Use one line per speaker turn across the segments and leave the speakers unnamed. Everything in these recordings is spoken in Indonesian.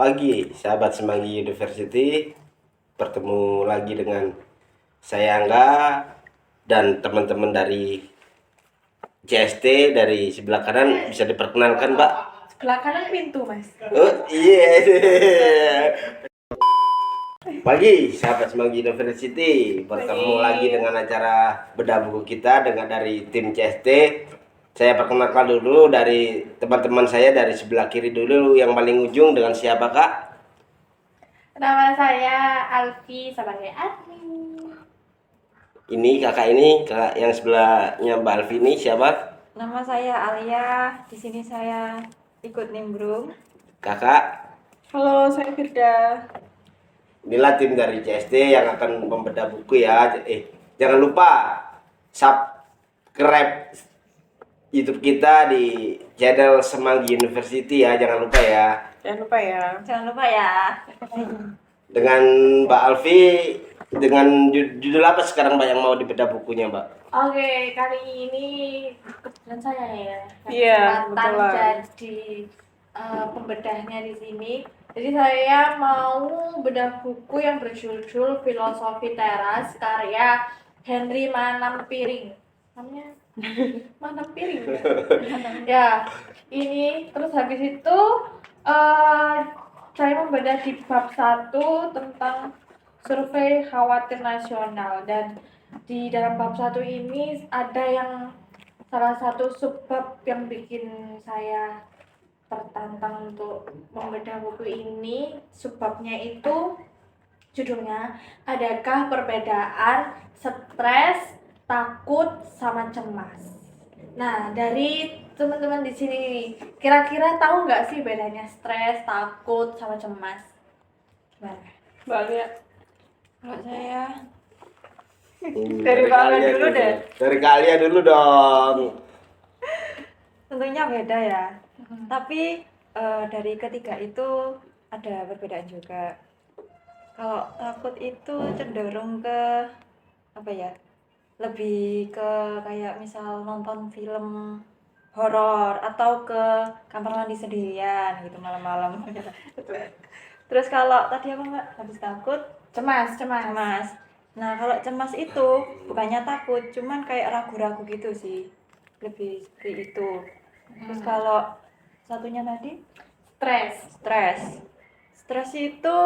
pagi, sahabat Semanggi University. Bertemu lagi dengan saya Angga dan teman-teman dari CST dari sebelah kanan. Bisa diperkenalkan, Mbak?
Sebelah kanan pintu, Mas.
Oh iya. Pagi, sahabat Semanggi University. Bertemu lagi dengan acara bedah buku kita dengan dari tim CST. Saya perkenalkan dulu dari teman-teman saya dari sebelah kiri dulu, yang paling ujung dengan siapa, Kak?
Nama saya Alfi sebagai admin.
Ini kakak yang sebelahnya Mbak Alfi ini siapa?
Nama saya Alia. Di sini saya ikut nimbrung.
Kakak.
Halo, saya Firda.
Inilah tim dari CST yang akan membedah buku ya. Jangan lupa subscribe YouTube kita di channel Semanggi University ya. Jangan lupa ya.
Jangan lupa ya.
Jangan lupa ya.
Dengan Mbak Alfi, dengan judul apa sekarang Mbak yang mau dibedah bukunya, Mbak?
Oke, kali ini kebetulan saya ya.
Iya,
Kesempatan
betul.
jadi pembedahnya di sini. Jadi saya mau bedah buku yang berjudul Filosofi Teras karya Henry Manampiring. Namanya Manampiring ya? Ya, ini terus habis itu saya membedah di bab 1 tentang survei khawatir nasional, dan di dalam bab 1 ini ada yang salah satu subbab yang bikin saya tertantang untuk membedah buku ini. Subbabnya itu judulnya, adakah perbedaan stres, takut, sama cemas? Nah, dari teman-teman di sini kira-kira tahu nggak sih bedanya stres, takut, sama cemas? Gimana?
Banyak.
Kalau saya
Dari
Bangga dulu deh.
Dari kalian dulu dong.
tentunya beda ya. Tapi dari ketiga itu ada perbedaan juga. Kalau takut itu cenderung ke apa ya? Lebih ke kayak misal nonton film horor atau ke kamar mandi sendirian gitu malam-malam. Terus kalau tadi apa Mbak? Habis takut,
Cemas.
cemas. Nah, kalau cemas itu bukannya takut, cuman kayak ragu-ragu gitu sih. Lebih seperti itu. Terus kalau satunya tadi
Stres.
Stres itu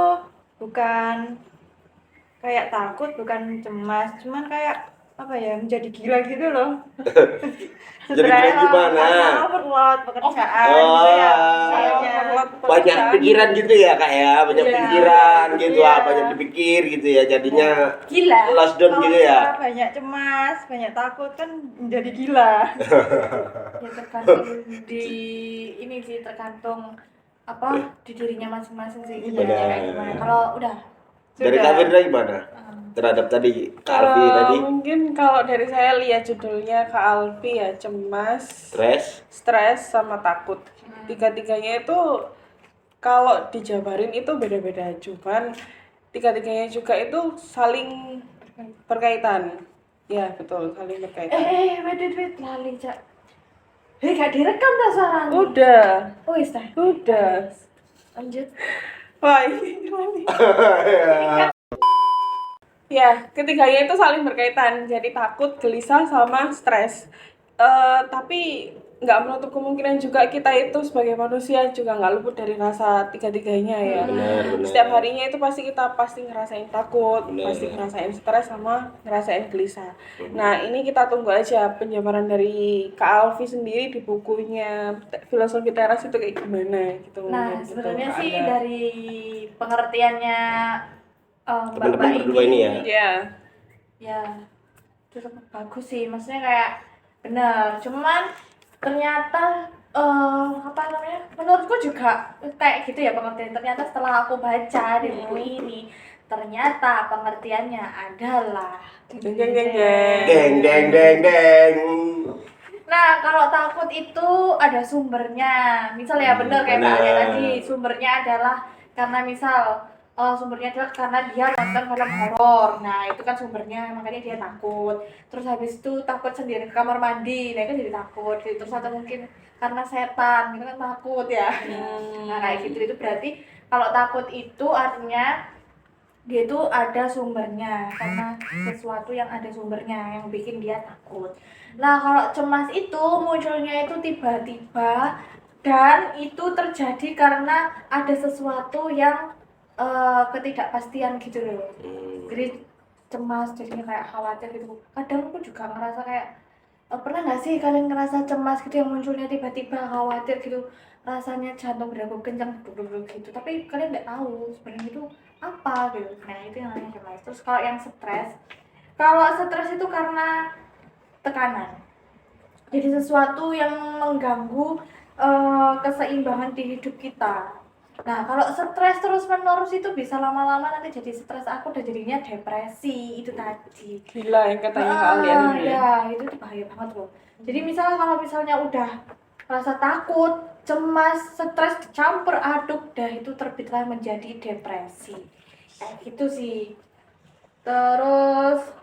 bukan kayak takut, bukan cemas, cuman kayak apa ya, menjadi gila gitu loh.
Jadi gila gimana?
Karena overload pekerjaan
Oh,
gitu ya.
Kayaknya
Kayaknya.
Banyak pikiran gitu ya, Kak ya. Banyak
Iya.
pikiran gitu,
Iya.
banyak dipikir gitu ya. Jadinya
Gila.
lost down
Kalau
gitu ya.
kita banyak cemas, banyak takut kan menjadi gila.
Ya tergantung di ini sih, tergantung apa di dirinya masing-masing sih.
Iya.
Gilanya kayak gimana. Kalau udah
Dari
Sudah.
Kak Firda gimana? Terhadap tadi Kak Alfi tadi
Mungkin kalau dari saya lihat judulnya Kak Alfi ya, cemas,
stres.
sama takut. Tiga-tiganya itu kalau dijabarin itu beda-beda, cuman tiga-tiganya juga itu saling berkaitan. Ya betul, saling berkaitan.
wait, lali, Cak. Gak direkam dah suaranya.
Udah,
Oh, dah.
udah.
Lanjut.
Wah, ini. Ya, ketiganya itu saling berkaitan. Jadi takut, gelisah, sama stres. Tapi nggak menutup kemungkinan juga kita itu sebagai manusia juga nggak luput dari rasa tiga-tiganya ya.
Benar.
Setiap harinya itu kita pasti ngerasain takut,
Benar.
pasti ngerasain stres, sama ngerasain gelisah. Nah, ini kita tunggu aja penjabaran dari Kak Alfi sendiri di bukunya Filosofi Teras itu kayak gimana gitu.
Nah,
Gitu,
sebenarnya
Kak
sih
Ada.
dari pengertiannya
Teman-teman
Bapak
berdua ini ya.
ya cukup bagus sih, maksudnya kayak benar, cuman ternyata apa namanya, menurutku juga kayak gitu ya pengertian. Ternyata setelah aku baca di buku ini, ternyata pengertiannya adalah
Jeng jeng jeng jeng.
Deng.
nah, kalau takut itu ada sumbernya. Misal ya benar kayak Mbak Alia
Benar.
tadi, sumbernya adalah karena misal sumbernya adalah karena dia nonton film horor. Nah, itu kan sumbernya, makanya dia takut. Terus habis itu takut sendiri ke kamar mandi, nah itu jadi takut gitu. Terus atau mungkin karena setan, gitu kan takut ya. Nah, kayak gitu, itu berarti Kalau takut itu artinya dia itu ada sumbernya, karena sesuatu yang ada sumbernya yang bikin dia takut. Nah, kalau cemas itu munculnya itu tiba-tiba dan itu terjadi karena ada sesuatu yang ketidakpastian gitu loh. Jadi cemas, jadinya kayak khawatir gitu. Kadang aku juga ngerasa kayak pernah nggak sih kalian ngerasa cemas gitu yang munculnya tiba-tiba khawatir gitu, rasanya jantung berdegup kencang gitu, tapi kalian nggak tahu sebenarnya itu apa gitu. Nah itu yang namanya cemas. Terus kalau stres itu karena tekanan, jadi sesuatu yang mengganggu keseimbangan di hidup kita. Nah kalau stres terus menerus itu bisa lama-lama nanti jadi stres akut dan jadinya depresi itu tadi.
Gila yang katanya kalian ini.
Ya, itu tuh bahaya banget loh. Jadi kalau misalnya udah rasa takut, cemas, stres dicampur aduk, dah itu terbitlah menjadi depresi. Kayak gitu sih. Terus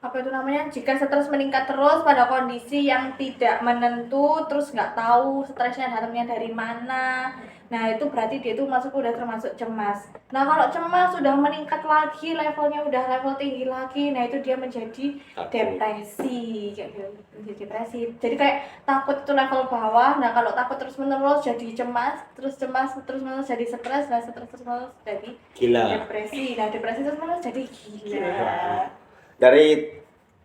apa itu namanya, jika stres meningkat terus pada kondisi yang tidak menentu, terus nggak tahu stresnya datangnya dari mana, nah itu berarti dia tuh udah termasuk cemas. Nah kalau cemas sudah meningkat lagi, levelnya udah level tinggi lagi, nah itu dia menjadi depresi kayak gitu, menjadi depresi. Jadi kayak takut itu level bawah, nah kalau takut terus menerus jadi cemas terus menerus jadi stres, nah stres terus menerus jadi
Gila.
depresi, nah depresi terus menerus jadi gila.
Dari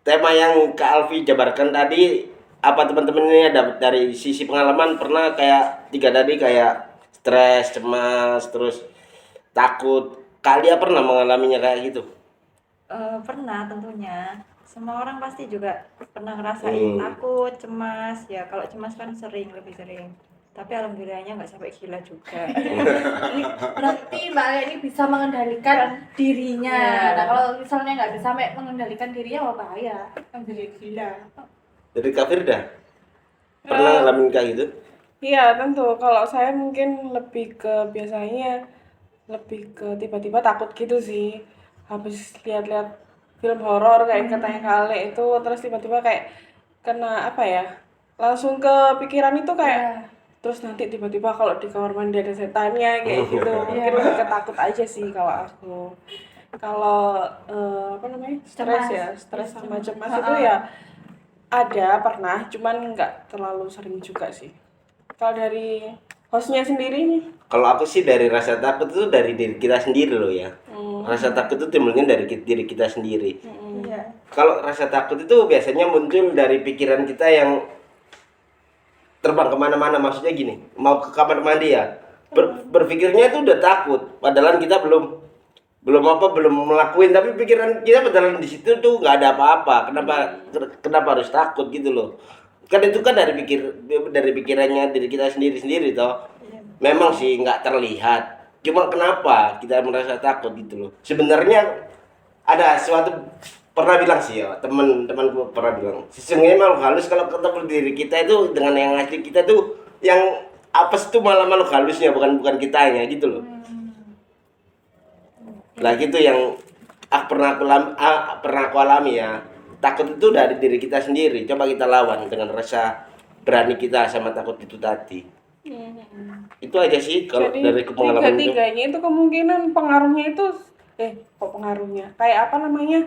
tema yang Kak Alfi jabarkan tadi, apa teman-teman ini ada dari sisi pengalaman pernah kayak tiga tadi, kayak stres, cemas, terus takut? Kalian pernah mengalaminya kayak gitu?
Pernah tentunya. Semua orang pasti juga pernah ngerasain takut, cemas. Ya kalau cemas kan lebih sering. Tapi alhamdulillahnya nggak sampai gila juga.
Ini berarti Mbak Ale ini bisa mengendalikan dirinya.
Ya.
Nah kalau misalnya nggak bisa mengendalikan dirinya, wah bahaya, menjadi gila.
Jadi Kak Firda pernah ngalamin kayak gitu?
Iya tentu, kalau saya mungkin lebih ke biasanya lebih ke tiba-tiba takut gitu sih. Habis lihat-lihat film horor kayak katanya Kale itu, terus tiba-tiba kayak kena apa ya, langsung ke pikiran itu kayak terus nanti tiba-tiba kalau di kamar mandi ada setannya kayak gitu. Mungkin lebih ketakut aja sih kalau aku. Kalau apa namanya, stres sama cemas itu ya ada, pernah, cuman nggak terlalu sering juga sih. Kalau dari hostnya sendiri nih?
Kalau aku sih dari rasa takut itu dari diri kita sendiri loh ya. Rasa takut itu timbulnya dari diri kita sendiri.
Iya.
Kalau rasa takut itu biasanya muncul dari pikiran kita yang terbang kemana-mana. Maksudnya gini, mau ke kamar mandi ya, berpikirnya itu udah takut, padahal kita belum melakuin, tapi pikiran kita padahal di situ tuh nggak ada apa-apa. Kenapa harus takut gitu loh? Kan itu kan dari pikirannya diri kita sendiri toh. Memang sih nggak terlihat, cuma kenapa kita merasa takut gitu loh. Sebenarnya ada suatu, pernah bilang sih ya, teman-temanku pernah bilang, sesungguhnya makhluk halus kalau ketemu diri kita itu dengan yang asli kita tuh, yang apes tuh malah makhluk halusnya, bukan kitanya gitu loh. Lah gitu yang pernah aku alami ya. Takut itu dari diri kita sendiri. Coba kita lawan dengan rasa berani kita sama takut itu tadi. Itu aja sih kalau dari pengalaman itu.
Tiga-tiganya itu kemungkinan pengaruhnya itu kok pengaruhnya kayak apa namanya,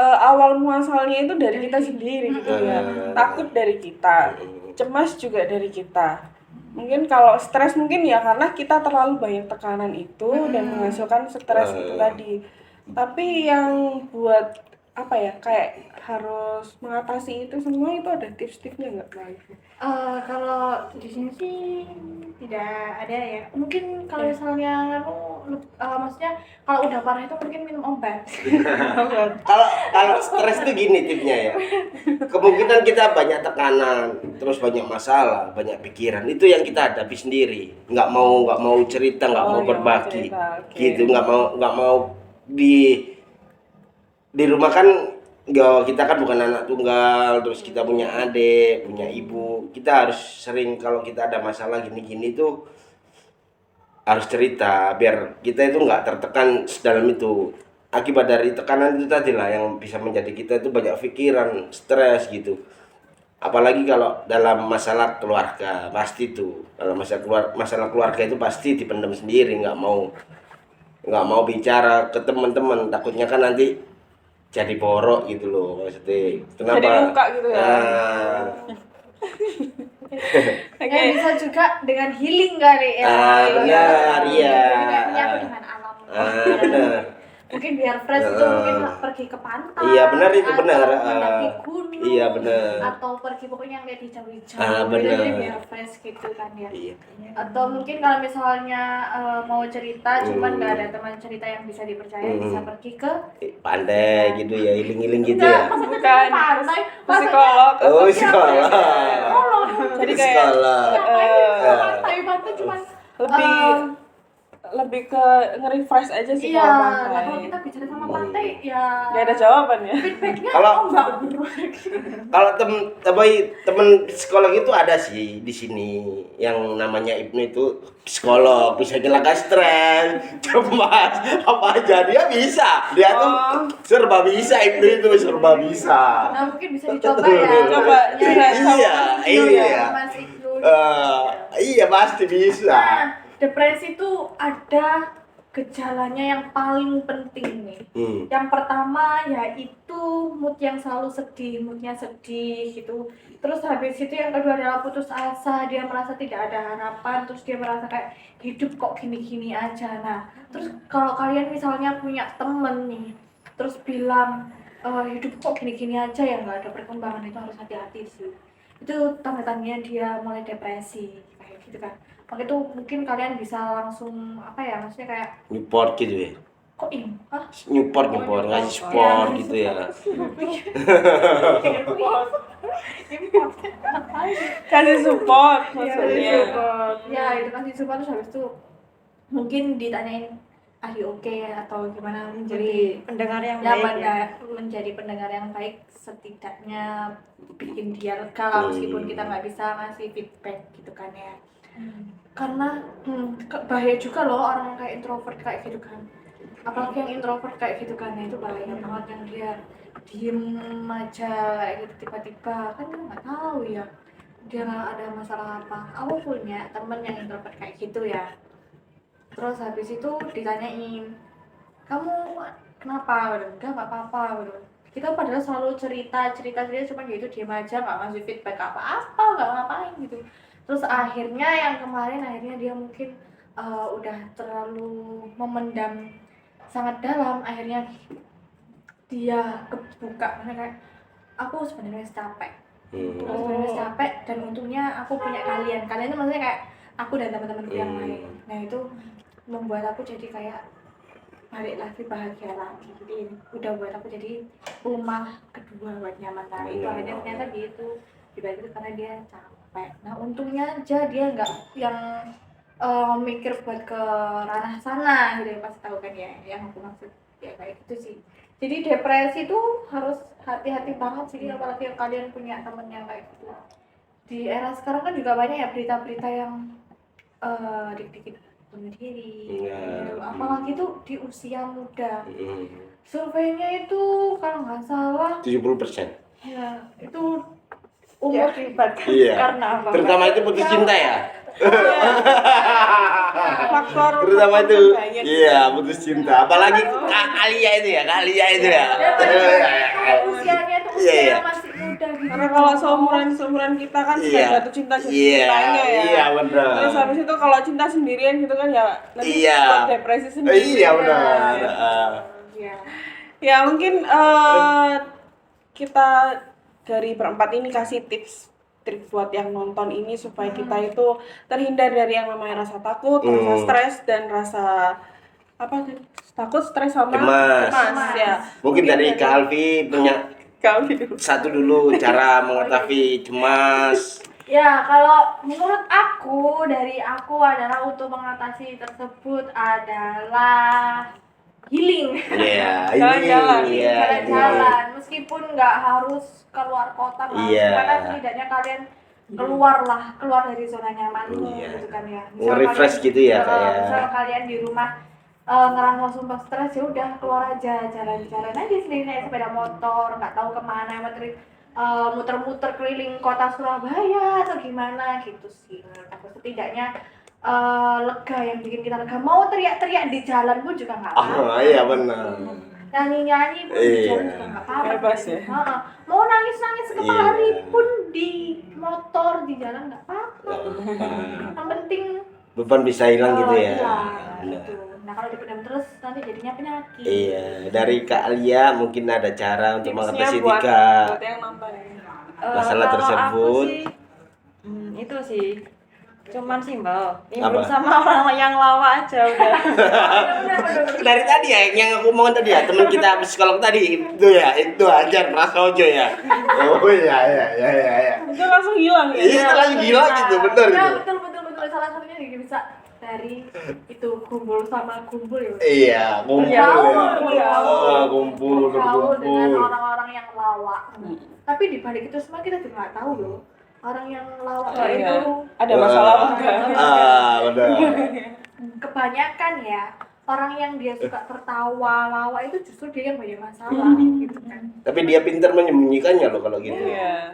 awal muasalnya itu dari kita sendiri gitu ya. Takut dari kita, cemas juga dari kita. Mungkin kalau stres mungkin ya karena kita terlalu banyak tekanan itu dan menghasilkan stres itu tadi. Tapi yang buat apa ya, kayak harus mengatasi itu semua itu ada tips-tipsnya nggak lagi?
Kalau di sini sih tidak ada ya. Mungkin kalau misalnya maksudnya kalau udah parah itu mungkin minum obat.
Kalau stres itu gini tipsnya ya. Kemungkinan kita banyak tekanan, terus banyak masalah, banyak pikiran. Itu yang kita hadapi sendiri. Nggak mau cerita, nggak mau berbagi. Gitu, nggak mau di rumah kan. Kita kan bukan anak tunggal, terus kita punya adik, punya ibu. Kita harus sering kalau kita ada masalah gini-gini tuh harus cerita biar kita itu nggak tertekan dalam itu. Akibat dari tekanan itu tadi lah yang bisa menjadi kita itu banyak pikiran, stres gitu. apalagi kalau dalam masalah keluarga pasti tuh, kalau masalah keluarga itu pasti dipendam sendiri, nggak mau bicara ke teman-teman, takutnya kan nanti jadi borok gitu loh maksudnya. Kenapa?
Jadi luka gitu ya.
Ah,
Oke.
Ya, bisa juga dengan healing kali ya.
benar, iya.
Menyatu dengan alam.
Benar.
Mungkin biar fresh itu mungkin pergi ke pantai.
Iya, benar itu,
atau
benar.
mendaki gunung.
Iya, benar.
Atau pergi pokoknya yang lihat hijau-hijau.
Benar.
Jadi biar fresh gitu kan ya.
Iya.
Atau mungkin kalau misalnya mau cerita cuman nggak ada teman cerita yang bisa dipercaya, bisa pergi ke
Pandai gitu ya, iling-iling gitu ya.
Masa
Bukan.
pantai,
Psikolog.
Oh, sekolah.
Jadi
kayak,
Sekolah.
pantai cuman
lebih ke nge-refresh aja sih
iya,
kalau
nah
pantai.
kalau kita bicara sama pantai ya
Gak ada jawaban ya.
feedbacknya
Kalau-
enggak
Kalau temen psikolog itu ada sih di sini yang namanya Ibnu, itu psikolog, bisa ngilangkan stres, cemas, apa aja dia bisa. Dia tuh serba bisa, Ibnu itu serba bisa.
nah mungkin bisa dicoba ya
Coba,
Iya.
Mas Ibnu.
Iya pasti bisa.
Nah, depresi itu ada gejalanya yang paling penting nih. Yang pertama yaitu mood yang selalu sedih, moodnya sedih gitu. Terus habis itu yang kedua adalah putus asa, dia merasa tidak ada harapan, terus dia merasa kayak hidup kok gini-gini aja. Nah, terus kalau kalian misalnya punya temen nih, terus bilang hidup kok gini-gini aja ya nggak ada perkembangan, itu harus hati-hati sih. Itu tanda-tandanya dia mulai depresi kayak gitu kan. Makanya itu mungkin kalian bisa langsung apa ya, maksudnya kayak
Newport gitu ya.
kok ini? Hah?
Newport ngasih support gitu ya.
Kasih support
Iya,
maksudnya.
ya itu kasih support terus habis itu mungkin ditanyain are you okay atau gimana
Menjadi pendengar yang
ya,
baik ya.
menjadi pendengar yang baik, setidaknya bikin dia lega lah, meskipun kita nggak bisa ngasih feedback gitu kan ya. Karena bahaya juga loh orang yang kayak introvert kayak gitu kan, apalagi yang introvert kayak gitu kan, itu bahaya banget yang dia diem aja kayak gitu tiba-tiba, kan kita nggak tahu ya dia nggak ada masalah apa. Aku punya temen yang introvert kayak gitu ya, terus habis itu ditanyain kamu kenapa, udah enggak nggak apa-apa udah. Kita padahal selalu cerita cuma gitu diem aja, nggak ngasih feedback apa-apa, nggak ngapain gitu. Terus akhirnya yang kemarin dia mungkin udah terlalu memendam sangat dalam, akhirnya dia kebuka, maksudnya kayak aku sebenarnya capek, dan untungnya aku punya kalian itu maksudnya kayak aku dan teman-temanku yang lain. Nah itu membuat aku jadi kayak balik lagi bahagia lagi, jadi udah buat aku jadi rumah kedua buat nyaman lagi. Itu akhirnya ternyata gitu, dibalik itu karena dia capek. Nah untungnya aja dia nggak yang mikir buat ke ranah sana gitu ya, pasti tahu kan ya yang aku maksud ya kayak gitu sih. Jadi depresi itu harus hati-hati banget sih, apalagi yang kalian punya temen yang kayak gitu. Di era sekarang kan juga banyak ya berita-berita yang dikit-dikit bunuh diri, gitu. Apalagi tuh di usia muda. Surveinya itu kalau nggak salah
70%.
ya itu
Ya,
umur
akibat
Iya.
karena apa?
Terutama itu putus cinta ya.
Faktor
Terutama itu.
banyak.
Iya, putus cinta. Apalagi Alia itu ya, itu ya.
usianya tuh
Iya,
usia
iya.
masih muda gitu.
Karena kalau seumuran kita kan sudah
Iya.
jatuh cinta
Iya,
cintanya ya.
iya benar.
Terus habis itu kalau cinta sendirian gitu kan ya nanti
Iya.
buat depresi sendiri.
Iya benar.
Iya.
Ya mungkin kita dari berempat ini kasih tips buat yang nonton ini supaya kita itu terhindar dari yang namanya rasa takut, rasa stres dan rasa apa tadi? Takut, stres sama
Cemas.
ya.
Mungkin dari Kak Alfi punya
Kami dulu.
satu dulu cara mengetahui cemas.
Ya, kalau menurut aku, dari aku adalah untuk mengatasi tersebut adalah healing.
Iya,
Jalan-jalan.
ini ya.
Jalan-jalan, meskipun nggak harus keluar kota,
Iya.
karena setidaknya kalian keluar dari zona nyaman
Iya.
gitu kan ya.
Nge-refresh gitu ya, Kak, ya.
Misal kalian di rumah ngerasa sumpah stres, ya udah keluar aja, jalan-jalan aja sendiri naik sepeda motor, nggak tahu kemana, muter-muter keliling kota Surabaya atau gimana gitu sih menurut aku. Setidaknya lega, yang bikin kita lega. Mau teriak-teriak di jalan pun juga nggak apa-apa.
Iya benar.
Nyanyi-nyanyi pun di jalan
Iya.
juga nggak apa-apa.
Bebas ya.
Mau nangis-nangis sekepala
Iya.
hari pun di motor di jalan nggak apa-apa. Yang penting
Beban bisa hilang gitu ya.
hilang,
Benar.
gitu. Nah kalau dipendam terus nanti jadinya penyakit.
Iya, dari Kak Alia mungkin ada cara untuk
Tipsnya
mengatasi
buat
tiga
yang nonton ya.
masalah
Kalau
tersebut.
aku sih, itu sih cuman simpel,
Apa?
nimbrung sama orang yang lawa aja udah.
Dari tadi ya yang aku omongin tadi ya, teman kita psikolog tadi itu aja Prasojo ya. Oh iya.
Itu langsung hilang ya.
Iya, lagi gila gitu, bener
Ya,
itu.
betul. Salah satunya juga bisa dari itu kumpul sama kumpul ya.
Iya, kumpul
Bergaul,
ya.
bergaul.
Kumpul,
Bergaul dengan
berkumpul.
orang-orang yang lawak. Tapi di balik itu semua kita juga nggak tahu loh. Orang yang lawak
Oh,
itu
iya. Ada masalah apa enggak?
Benar.
kebanyakan ya orang yang dia suka tertawa lawak itu justru dia yang banyak masalah gitu kan.
Tapi dia pintar menyembunyikannya loh kalau gitu.
Iya.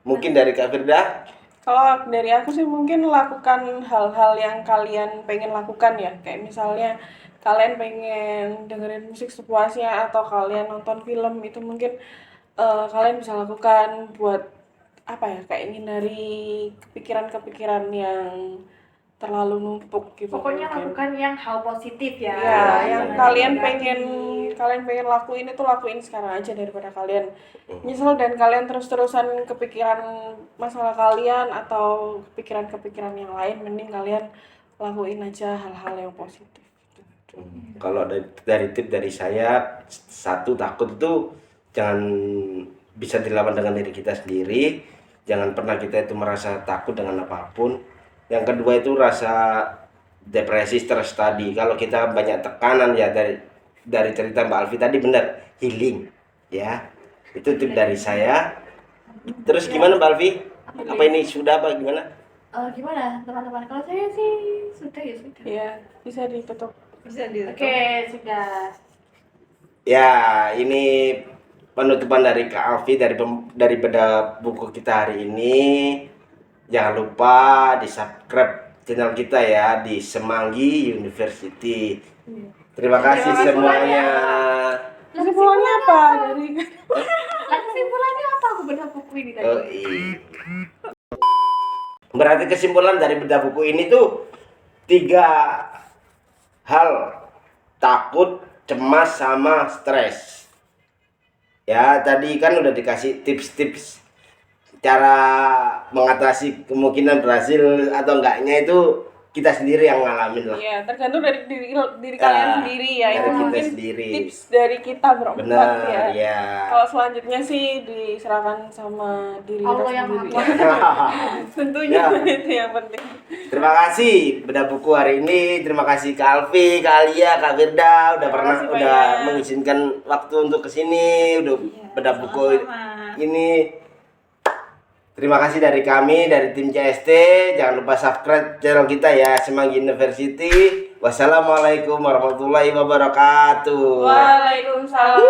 Mungkin dari Kak Firda?
Kalau dari aku sih mungkin lakukan hal-hal yang kalian pengen lakukan ya. Kayak misalnya kalian pengen dengerin musik sepuasnya atau kalian nonton film itu mungkin kalian bisa lakukan buat apa ya, kayak menghindari kepikiran-kepikiran yang terlalu numpuk gitu.
Pokoknya
mungkin.
lakukan yang hal positif ya.
Ya, yang
Jangan
kalian
negatif.
pengen lakuin itu lakuin sekarang aja daripada kalian nyesel dan kalian terus-terusan kepikiran masalah kalian atau kepikiran-kepikiran yang lain, mending kalian lakuin aja hal-hal yang positif.
Kalau dari tip dari saya, satu, takut itu jangan bisa dilawan dengan diri kita sendiri. Jangan pernah kita itu merasa takut dengan apapun. Yang kedua itu rasa depresi, stres tadi. Kalau kita banyak tekanan ya, dari cerita Mbak Alfi tadi benar, healing ya. Itu tip dari saya. Terus gimana Mbak Alfi? Apa ini sudah apa gimana?
Gimana teman-teman? Kalau saya sih sudah ya sudah.
Iya, bisa ditutup.
Bisa ditutup.
Oke, sudah.
Ya, ini penutupan dari Kak Alfi dari beda buku kita hari ini. Jangan lupa di subscribe channel kita ya di Semanggi University. Terima kasih semuanya.
Kesimpulannya apa dari
Kesimpulannya apa aku bedah buku ini tadi?
Oh, iya. Berarti kesimpulan dari bedah buku ini tuh 3 hal: takut, cemas, sama stres. Ya, tadi kan udah dikasih tips-tips cara mengatasi kemungkinan berhasil atau enggaknya itu kita sendiri yang ngalamin lah.
Iya, tergantung dari diri kalian sendiri ya. Itu
dari kita
mungkin
sendiri.
tips dari kita berempat
Benar,
ya.
ya.
Kalau selanjutnya sih diserahkan sama diri
Allah
kita
yang
sendiri.
Maha
Tentunya
Ya.
itu yang penting.
Terima kasih bedah buku hari ini. Terima kasih Kak Alfi, Kak Alia, Kak Firda
kasih
udah
banyak.
mengizinkan waktu untuk kesini, udah bedah buku
Sama-sama.
ini. Terima kasih dari kami, dari tim CST. Jangan lupa subscribe channel kita ya, Semanggi University. Wassalamualaikum warahmatullahi wabarakatuh.
Waalaikumsalam.